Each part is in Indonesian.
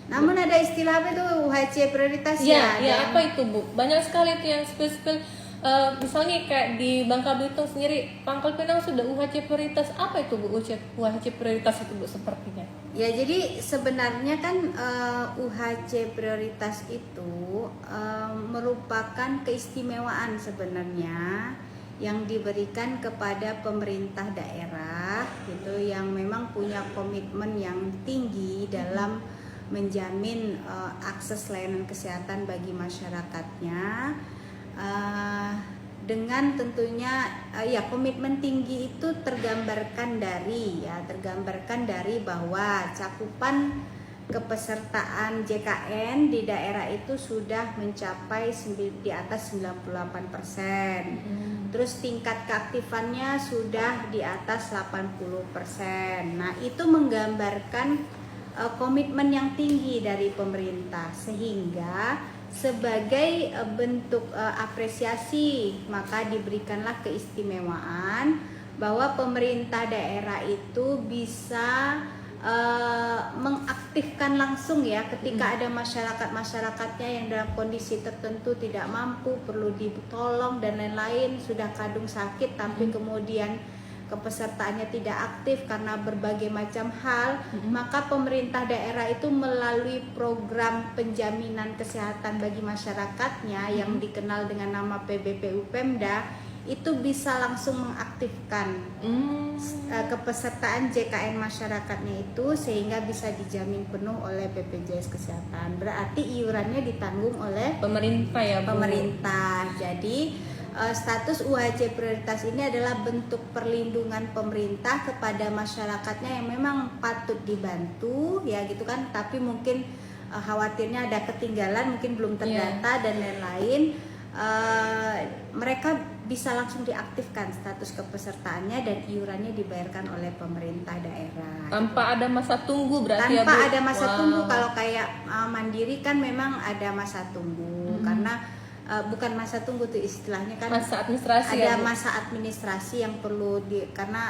Namun ada istilah apa itu UHC prioritas ya? Ya, apa itu Bu? Banyak sekali tuh yang spill-spill. Misalnya kayak di Bangka Belitung sendiri, Pangkal Pinang sudah UHC prioritas. Apa itu Bu UHC prioritas itu Bu sepertinya? Ya, jadi sebenarnya kan UHC prioritas itu merupakan keistimewaan sebenarnya yang diberikan kepada pemerintah daerah gitu, yang memang punya komitmen yang tinggi dalam menjamin akses layanan kesehatan bagi masyarakatnya, dengan tentunya ya komitmen tinggi itu tergambarkan dari bahwa cakupan kepesertaan JKN di daerah itu sudah mencapai di atas 98%. Terus tingkat keaktifannya sudah di atas 80%. Nah, itu menggambarkan komitmen yang tinggi dari pemerintah, sehingga sebagai bentuk apresiasi maka diberikanlah keistimewaan bahwa pemerintah daerah itu bisa mengaktifkan langsung ya ketika ada masyarakatnya yang dalam kondisi tertentu tidak mampu, perlu ditolong dan lain-lain, sudah kadung sakit tapi kemudian kepesertaannya tidak aktif karena berbagai macam hal, maka pemerintah daerah itu melalui program penjaminan kesehatan bagi masyarakatnya yang dikenal dengan nama PBPU Pemda itu bisa langsung mengaktifkan kepesertaan JKN masyarakatnya itu sehingga bisa dijamin penuh oleh BPJS Kesehatan. Berarti iurannya ditanggung oleh pemerintah ya Bu? Pemerintah. Jadi status UHC prioritas ini adalah bentuk perlindungan pemerintah kepada masyarakatnya yang memang patut dibantu ya gitu kan, tapi mungkin khawatirnya ada ketinggalan, mungkin belum terdata dan lain-lain. Mereka bisa langsung diaktifkan status kepesertaannya dan iurannya dibayarkan oleh pemerintah daerah. Tanpa ada masa tunggu berarti ya Bu? Tanpa ada masa tunggu. Kalau kayak Mandiri kan memang ada masa tunggu karena bukan masa tunggu tuh istilahnya kan, masa administrasi ada ya, masa administrasi yang perlu karena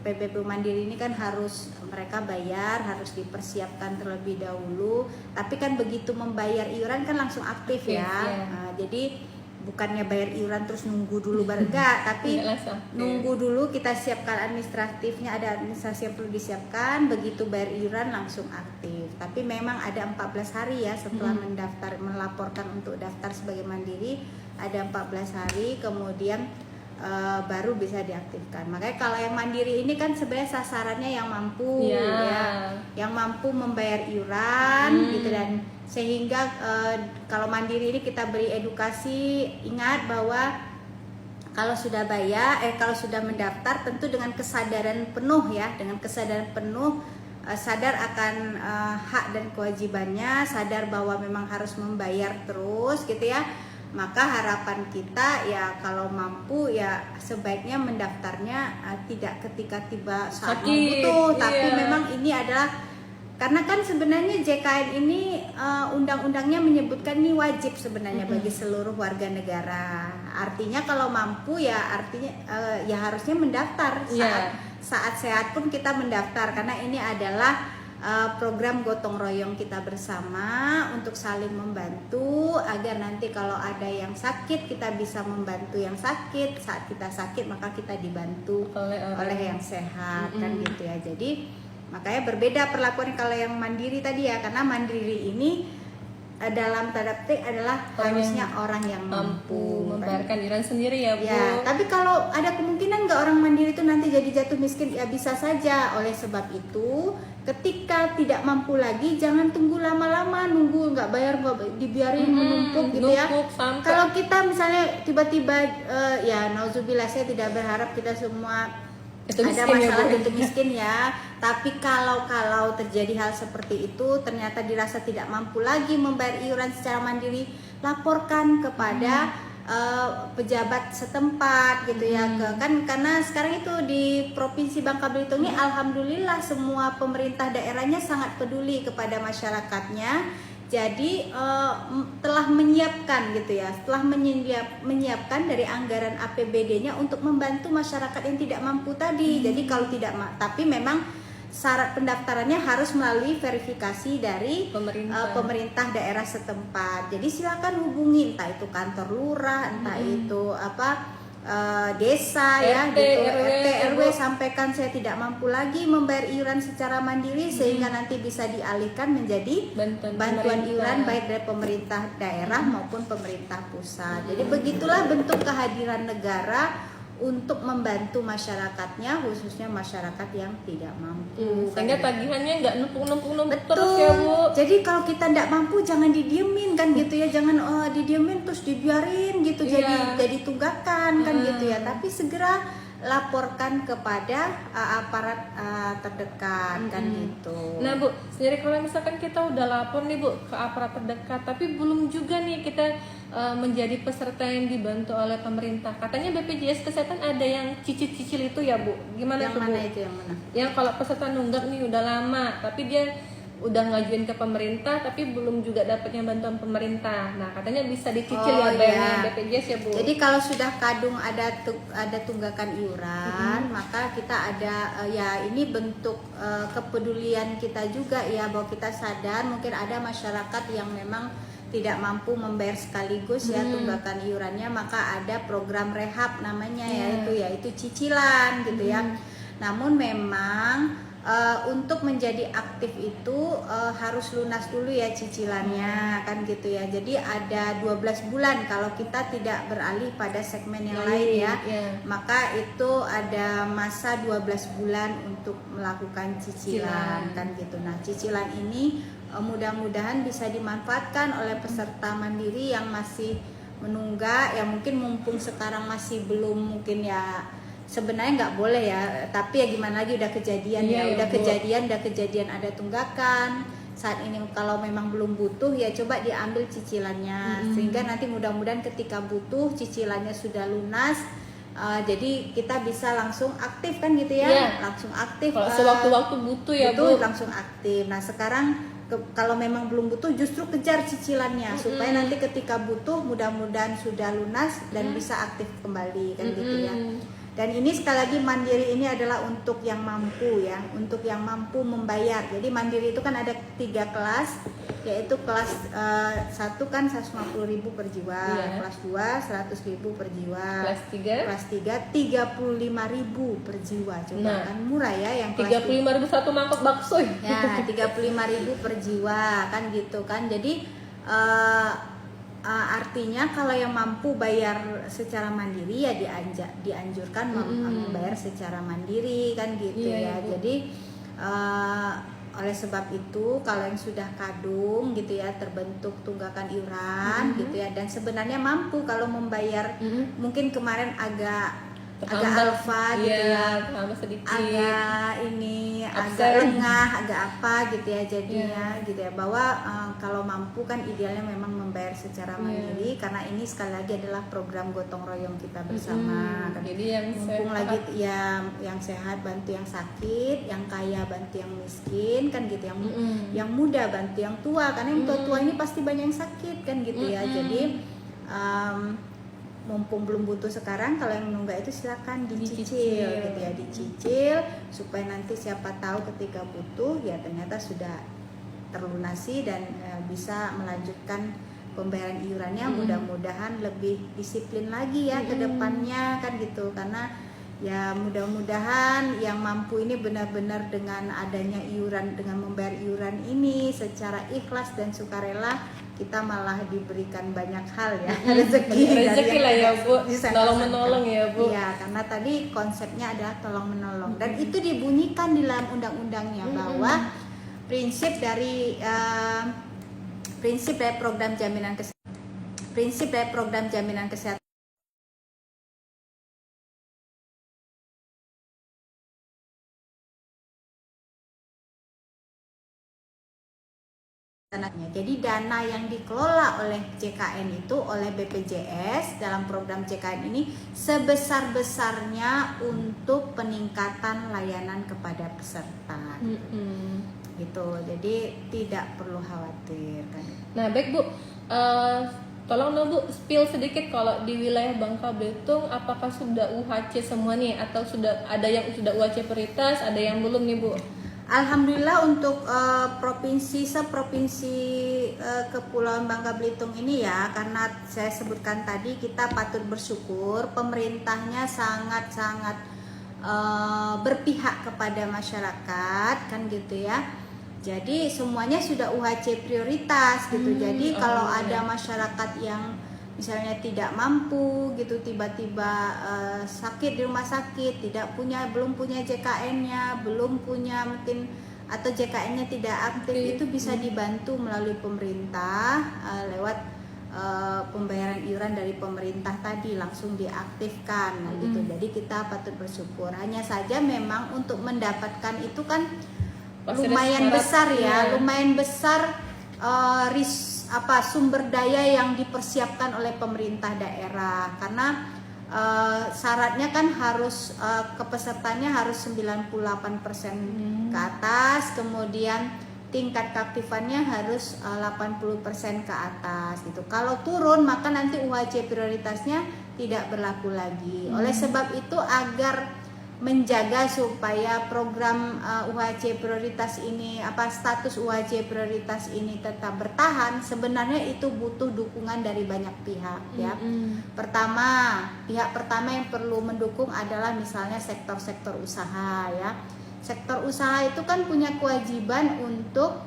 PBPU Mandiri ini kan harus mereka bayar, harus dipersiapkan terlebih dahulu, tapi kan begitu membayar iuran kan langsung aktif ya. Jadi bukannya bayar iuran terus nunggu dulu enggak, tapi nunggu dulu kita siapkan administratifnya, ada administrasi yang perlu disiapkan, begitu bayar iuran langsung aktif. Tapi memang ada 14 hari ya setelah melaporkan untuk daftar sebagai mandiri, ada 14 hari kemudian baru bisa diaktifkan. Makanya kalau yang mandiri ini kan sebenarnya sasarannya yang mampu ya, yang mampu membayar iuran gitu, dan sehingga kalau mandiri ini kita beri edukasi, ingat bahwa kalau sudah bayar, kalau sudah mendaftar tentu dengan kesadaran penuh ya, dengan kesadaran penuh, sadar akan hak dan kewajibannya, sadar bahwa memang harus membayar terus gitu ya. Maka harapan kita ya kalau mampu ya sebaiknya mendaftarnya tidak ketika tiba saat butuh, tapi memang ini adalah karena kan sebenarnya JKN ini undang-undangnya menyebutkan ini wajib sebenarnya bagi seluruh warga negara. Artinya kalau mampu ya artinya ya harusnya mendaftar saat sehat pun kita mendaftar, karena ini adalah program gotong royong kita bersama untuk saling membantu agar nanti kalau ada yang sakit kita bisa membantu yang sakit, saat kita sakit maka kita dibantu oleh yang sehat kan gitu ya. Jadi makanya berbeda perlakuan kalau yang mandiri tadi ya, karena mandiri ini dalam tanda petik adalah harusnya orang yang mampu membayarkan iuran sendiri ya Bu. Ya, tapi kalau ada kemungkinan nggak orang mandiri itu nanti jadi jatuh miskin, ya bisa saja. Oleh sebab itu, ketika tidak mampu lagi, jangan tunggu lama-lama, nunggu nggak bayar, nggak dibiarin menumpuk gitu ya. Kalau kita misalnya tiba-tiba ya nauzubillah, saya tidak berharap kita semua ada masalah untuk miskin ya, tapi kalau terjadi hal seperti itu ternyata dirasa tidak mampu lagi membayar iuran secara mandiri, laporkan kepada pejabat setempat gitu ya, kan karena sekarang itu di Provinsi Bangka Belitung ini alhamdulillah semua pemerintah daerahnya sangat peduli kepada masyarakatnya. Jadi telah menyiapkan gitu ya, setelah menyiapkan dari anggaran APBD-nya untuk membantu masyarakat yang tidak mampu tadi. Jadi kalau tidak tapi memang syarat pendaftarannya harus melalui verifikasi dari Pemerintah. pemerintah daerah setempat. Jadi silakan hubungi entah itu kantor lurah, entah itu desa ya RT, gitu, RW, RT RW, Bu. sampaikan saya tidak mampu lagi membayar iuran secara mandiri sehingga nanti bisa dialihkan menjadi Bantuan bantuan pemerintah. iuran baik dari pemerintah daerah maupun pemerintah pusat. Jadi begitulah bentuk kehadiran negara untuk membantu masyarakatnya, khususnya masyarakat yang tidak mampu. Sehingga tagihannya nggak numpuk Betul. terus ya Bu. Jadi kalau kita tidak mampu jangan didiemin kan gitu ya, jangan didiemin terus dibiarin gitu, Iya. jadi tunggakan kan gitu ya. Tapi segera laporkan kepada aparat terdekat kan gitu. Nah Bu, sendiri kalau misalkan kita udah lapor nih Bu ke aparat terdekat, tapi belum juga nih kita menjadi peserta yang dibantu oleh pemerintah. Katanya BPJS Kesehatan ada yang cicil-cicil itu ya Bu. Gimana Yang tuh mana Bu? itu yang mana? Yang kalau peserta nunggak nih udah lama, tapi dia udah ngajuin ke pemerintah tapi belum juga dapatnya bantuan pemerintah. Nah, katanya bisa dicicil ya bayarnya BPJS ya Bu. Jadi kalau sudah kadung ada tunggakan iuran, maka kita ada ya ini bentuk kepedulian kita juga ya, bahwa kita sadar mungkin ada masyarakat yang memang tidak mampu membayar sekaligus ya tunggakan iurannya, maka ada program rehab namanya yaitu cicilan gitu ya. Namun memang untuk menjadi aktif itu harus lunas dulu ya cicilannya kan gitu ya. Jadi ada 12 bulan kalau kita tidak beralih pada segmen yang lain ya. Maka itu ada masa 12 bulan untuk melakukan cicilan kan gitu. Nah, cicilan ini mudah-mudahan bisa dimanfaatkan oleh peserta mandiri yang masih menunggak ya, mungkin mumpung sekarang masih belum, mungkin ya sebenarnya nggak boleh ya, tapi ya gimana lagi udah kejadian udah kejadian ada tunggakan saat ini. Kalau memang belum butuh ya coba diambil cicilannya sehingga nanti mudah-mudahan ketika butuh cicilannya sudah lunas, jadi kita bisa langsung aktif kan gitu ya, langsung aktif. Kalau sewaktu-waktu butuh ya Bu, langsung aktif. Nah sekarang kalau memang belum butuh justru kejar cicilannya supaya nanti ketika butuh mudah-mudahan sudah lunas dan bisa aktif kembali kan gitu ya. Dan ini sekali lagi mandiri ini adalah untuk yang mampu ya, untuk yang mampu membayar. Jadi mandiri itu kan ada 3 kelas, yaitu kelas 1 kan 150.000 per jiwa, kelas 2 100.000 per jiwa, kelas 3 35.000 per jiwa. Coba kan murah ya yang kelas 35.000 satu mangkok bakso ya. 35.000 per jiwa kan gitu kan. Jadi artinya kalau yang mampu bayar secara mandiri ya dianjurkan membayar secara mandiri kan gitu ya. Jadi oleh sebab itu kalau yang sudah kadung gitu ya, terbentuk tunggakan iuran gitu ya, dan sebenarnya mampu kalau membayar, mungkin kemarin agak alfa gitu ya, agak ini agak lengah, agak apa gitu ya jadinya gitu ya, bahwa kalau mampu kan idealnya memang membayar secara mandiri karena ini sekali lagi adalah program gotong royong kita bersama kan. Jadi yang mumpung lagi ya, yang sehat bantu yang sakit, yang kaya bantu yang miskin kan gitu, yang muda bantu yang tua karena yang tua-tua ini pasti banyak yang sakit kan gitu ya. Jadi mumpung belum butuh sekarang, kalau yang menunggak itu silakan dicicil gitu ya, dicicil supaya nanti siapa tahu ketika butuh ya ternyata sudah terlunasi dan bisa melanjutkan pembayaran iurannya. Mudah-mudahan lebih disiplin lagi ya ke depannya kan gitu, karena ya mudah-mudahan yang mampu ini benar-benar dengan adanya iuran, dengan membayar iuran ini secara ikhlas dan sukarela, kita malah diberikan banyak hal ya, rezeki lah ya Bu, tolong menolong ya Bu. Iya, karena tadi konsepnya adalah tolong menolong dan itu dibunyikan di dalam undang-undangnya bahwa prinsip dari program jaminan kesehatan jadi dana yang dikelola oleh JKN itu, oleh BPJS dalam program JKN ini sebesar-besarnya untuk peningkatan layanan kepada peserta gitu. Jadi tidak perlu khawatir kan. Nah baik Bu, tolong dong Bu spill sedikit kalau di wilayah Bangka Belitung apakah sudah UHC semua nih, atau sudah ada yang sudah UHC prioritas, ada yang belum nih Bu? Alhamdulillah untuk seprovinsi Kepulauan Bangka Belitung ini ya, karena saya sebutkan tadi kita patut bersyukur pemerintahnya sangat-sangat berpihak kepada masyarakat kan gitu ya. Jadi semuanya sudah UHC prioritas gitu. Jadi kalau ada masyarakat yang misalnya tidak mampu gitu, tiba-tiba sakit di rumah sakit, belum punya JKN-nya, belum punya mungkin atau JKN-nya tidak aktif, itu bisa dibantu melalui pemerintah lewat pembayaran iuran dari pemerintah tadi langsung diaktifkan gitu. Jadi kita patut bersyukur. Hanya saja memang untuk mendapatkan itu kan lumayan besar ya, lumayan besar sumber daya yang dipersiapkan oleh pemerintah daerah, karena syaratnya kan harus kepesertanya harus 98% ke atas, kemudian tingkat keaktifannya harus 80% ke atas gitu. Kalau turun maka nanti UHC prioritasnya tidak berlaku lagi. Oleh sebab itu, agar menjaga supaya program UHC prioritas ini status UHC prioritas ini tetap bertahan, sebenarnya itu butuh dukungan dari banyak pihak ya. Pihak pertama yang perlu mendukung adalah misalnya sektor-sektor usaha ya. Sektor usaha itu kan punya kewajiban untuk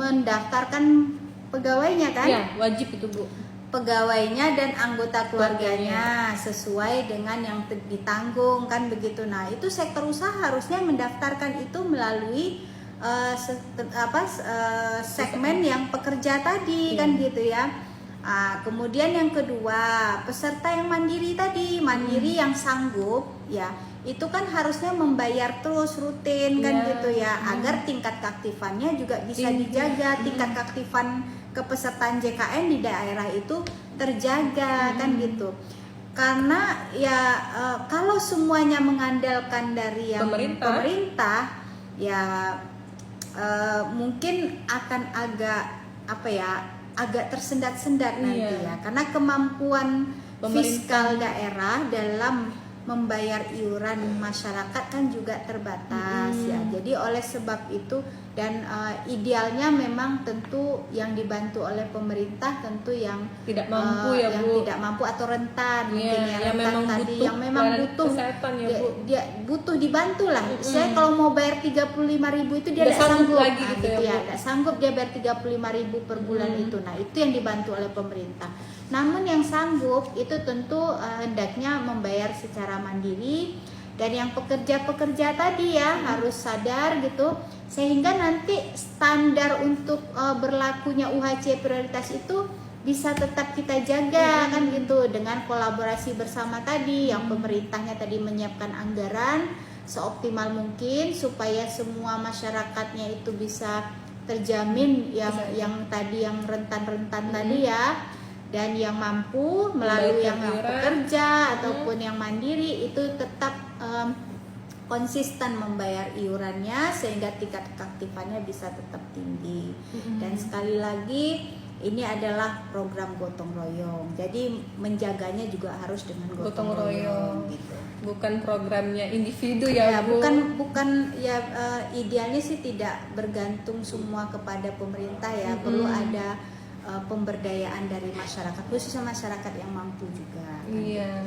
mendaftarkan pegawainya kan? Ya, wajib itu Bu. Pegawainya dan anggota keluarganya sesuai dengan yang ditanggung kan begitu. Nah itu sektor usaha harusnya mendaftarkan itu melalui segmen yang pekerja tadi kan gitu ya. Kemudian yang kedua, peserta yang mandiri tadi, yang sanggup ya, itu kan harusnya membayar terus rutin kan gitu ya, agar tingkat keaktifannya juga bisa dijaga, tingkat keaktifan kepesertaan JKN di daerah itu terjaga kan gitu. Karena ya kalau semuanya mengandalkan dari yang pemerintah ya mungkin akan agak tersendat-sendat nanti ya, karena kemampuan fiskal daerah dalam membayar iuran masyarakat kan juga terbatas ya. Jadi oleh sebab itu, dan idealnya memang tentu yang dibantu oleh pemerintah tentu yang tidak mampu tidak mampu atau rentan mungkin ya, rentan tadi yang memang butuh ya, dia butuh dibantu lah. Saya kalau mau bayar 35.000 itu dia tidak sanggup lagi gitu ya, tidak sanggup dia bayar 35.000 per bulan itu. Nah itu yang dibantu oleh pemerintah. Namun yang sanggup itu tentu hendaknya membayar secara mandiri, dan yang pekerja-pekerja tadi ya harus sadar gitu, sehingga nanti standar untuk berlakunya UHC prioritas itu bisa tetap kita jaga kan gitu, dengan kolaborasi bersama tadi yang pemerintahnya tadi menyiapkan anggaran seoptimal mungkin supaya semua masyarakatnya itu bisa terjamin yang tadi yang rentan-rentan tadi ya, dan yang mampu melalui yang pekerja ataupun yang mandiri itu tetap konsisten membayar iurannya sehingga tingkat keaktifannya bisa tetap tinggi. Dan sekali lagi ini adalah program gotong royong, jadi menjaganya juga harus dengan gotong royong gitu. Bukan programnya individu ya, Bu. Bukan ya, idealnya sih tidak bergantung semua kepada pemerintah ya. Perlu ada pemberdayaan dari masyarakat, khususnya masyarakat yang mampu juga. Iya.